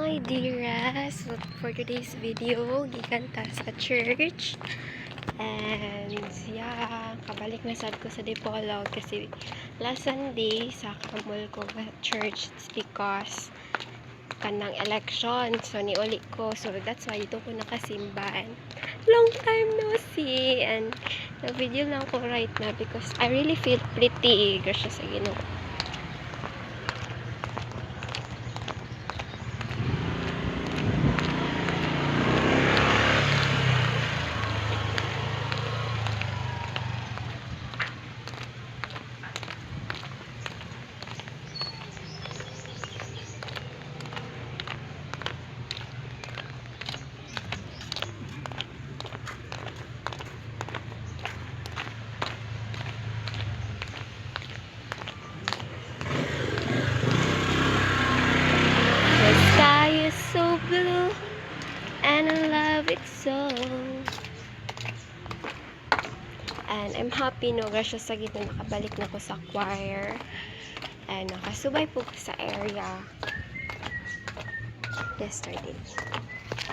my dearest. So, for today's video, gikan ta sa church. And yeah, kabalik na sad ko sa Dipolog kasi last Sunday sa kamol ko sa church. It's because kanang election. So niuli ko. So that's why ito ko nakasimba. And long time no see. And na-video lang ko right now because I really feel pretty. Gracious sa Ginoo. So blue and I love it so, and I'm happy no gracious sa gitna nakabalik na ko sa choir and nakasubay po ko sa area yesterday.